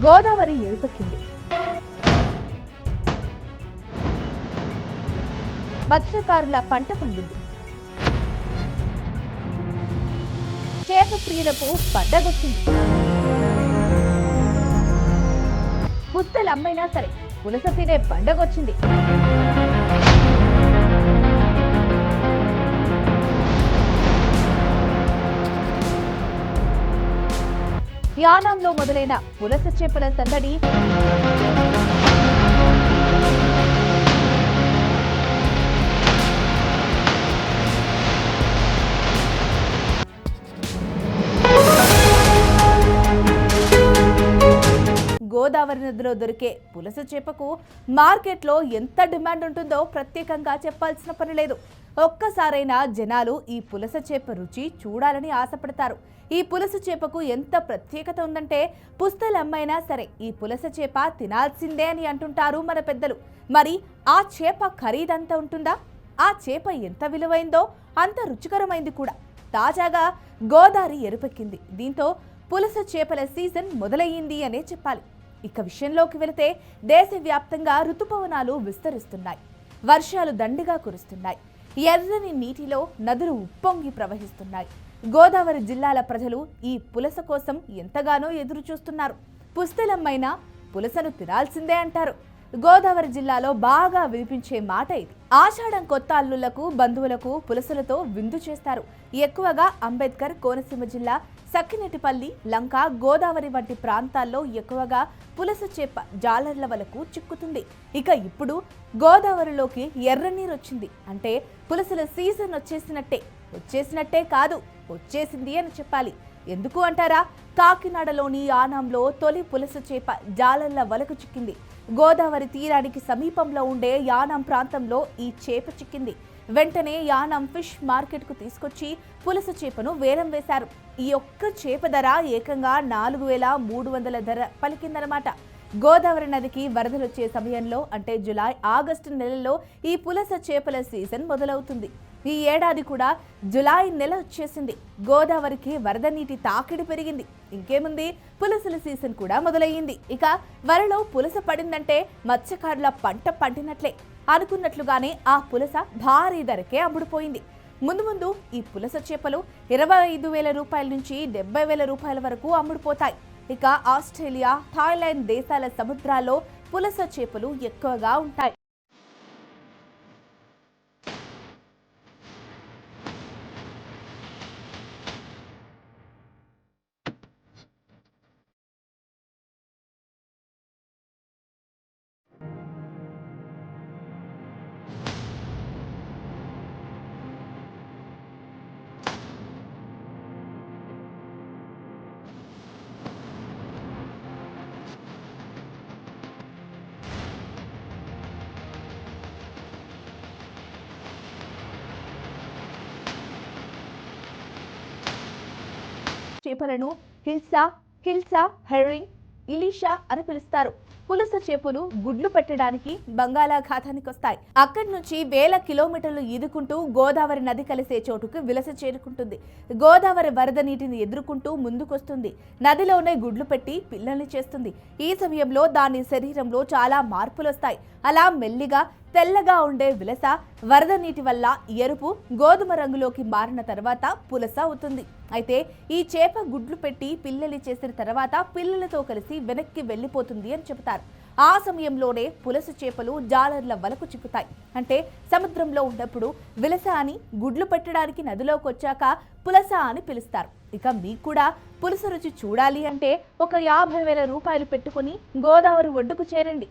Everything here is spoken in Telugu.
గోదావరి ఎరుపెక్కింది. మత్స్యకారుల పంట పండింది. చేప ప్రియులకు పండగొచ్చింది. పుస్తలు అమ్మైనా సరే పులస తినే పండగొచ్చింది. యానాంలో మొదలైన పులస చేపల సందడి గోదావరి నదిలో దొరికే పులస చేపకు మార్కెట్లో ఎంత డిమాండ్ ఉంటుందో ప్రత్యేకంగా చెప్పాల్సిన పని లేదు. ఒక్కసారైనా జనాలు ఈ పులస చేప రుచి చూడాలని ఆశపడతారు. ఈ పులస చేపకు ఎంత ప్రత్యేకత ఉందంటే పుస్తలమ్మైనా సరే ఈ పులస చేప తినాల్సిందే అని అంటుంటారు మన పెద్దలు. మరి ఆ చేప ఖరీదంత ఉంటుందా? ఆ చేప ఎంత విలువైందో అంత రుచికరమైంది కూడా. తాజాగా గోదావరి ఎరుపెక్కింది. దీంతో పులస చేపల సీజన్ మొదలయ్యింది అనే చెప్పాలి. ఇక విషయంలోకి వెళితే దేశవ్యాప్తంగా ఋతుపవనాలు విస్తరిస్తున్నాయి. వర్షాలు దండిగా కురుస్తున్నాయి. ఎర్రని నీటిలో నదులు ఉప్పొంగి ప్రవహిస్తున్నాయి. గోదావరి జిల్లాల ప్రజలు ఈ పులస కోసం ఎంతగానో ఎదురు చూస్తున్నారు. పుస్తలమ్మైనా పులసను తినాల్సిందే అంటారు. గోదావరి జిల్లాలో బాగా వినిపించే మాట ఇది. ఆషాఢం కొత్త అల్లుళ్లకు బంధువులకు పులసలతో విందు చేస్తారు. ఎక్కువగా అంబేద్కర్ కోనసీమ జిల్లా సక్కినెట్టిపల్లి, లంక, గోదావరి వంటి ప్రాంతాల్లో ఎక్కువగా పులస చేప జాలర్ల వలకు చిక్కుతుంది. ఇక ఇప్పుడు గోదావరిలోకి ఎర్రనీరు వచ్చింది అంటే పులసల సీజన్ వచ్చేసినట్టే కాదు, వచ్చేసింది అని చెప్పాలి. ఎందుకు అంటారా? కాకినాడలోని యానాంలో తొలి పులస చేప జాలర్ల వలకు చిక్కింది. గోదావరి తీరానికి సమీపంలో ఉండే యానాం ప్రాంతంలో ఈ చేప చిక్కింది. వెంటనే యానాం ఫిష్ మార్కెట్కు తీసుకొచ్చి పులస చేపను వేలం వేశారు. ఈ ఒక్క చేప ధర ఏకంగా 4,300 ధర పలికిందనమాట. గోదావరి నదికి వరదలొచ్చే సమయంలో అంటే జులై, ఆగస్టు నెలల్లో ఈ పులస చేపల సీజన్ మొదలవుతుంది. ఈ ఏడాది కూడా జులై నెల వచ్చేసింది. గోదావరికి వరద నీటి తాకిడి పెరిగింది. ఇంకేముంది, పులసల సీజన్ కూడా మొదలయ్యింది. ఇక వరలో పులస పడిందంటే మత్స్యకారుల పంట పండినట్లే. అనుకున్నట్లుగానే ఆ పులస భారీ ధరకే అమ్ముడుపోయింది. ముందు ఈ పులస చేపలు 25,000 రూపాయల నుంచి 70,000 రూపాయల వరకు అమ్ముడుపోతాయి. ఇక ఆస్ట్రేలియా, థాయిలాండ్ దేశాల సముద్రాల్లో పులస చేపలు ఎక్కువగా ఉంటాయి. చేపలను హిల్సా, హెర్రింగ్, ఇలీషా అని పిలుస్తారు. పులస చేపలు గుడ్లు పెట్టడానికి బంగాళాఖాతానికి వస్తాయి. అక్కడి నుంచి వేల కిలోమీటర్లు ఈదుకుంటూ గోదావరి నది కలిసే చోటుకు విలస చేరుకుంటుంది. గోదావరి వరద నీటిని ఎదుర్కొంటూ ముందుకొస్తుంది. నదిలోనే గుడ్లు పెట్టి పిల్లల్ని చేస్తుంది. ఈ సమయంలో దాని శరీరంలో చాలా మార్పులు వస్తాయి. అలా మెల్లిగా తెల్లగా ఉండే విలస వరద నీటి వల్ల ఎరుపు, గోధుమ రంగులోకి మారిన తర్వాత పులస అవుతుంది. అయితే ఈ చేప గుడ్లు పెట్టి పిల్లలు చేసిన తర్వాత పిల్లలతో కలిసి వెనక్కి వెళ్లిపోతుంది అని చెబుతారు. ఆ సమయంలోనే పులస చేపలు జాలర్ల వలకు చిక్కుతాయి. అంటే సముద్రంలో ఉన్నప్పుడు విలస అని, గుడ్లు పెట్టడానికి నదిలోకి వచ్చాక పులస అని పిలుస్తారు. ఇక మీకు కూడా పులస రుచి చూడాలి అంటే ఒక 50,000 రూపాయలు పెట్టుకుని గోదావరి ఒడ్డుకు చేరండి.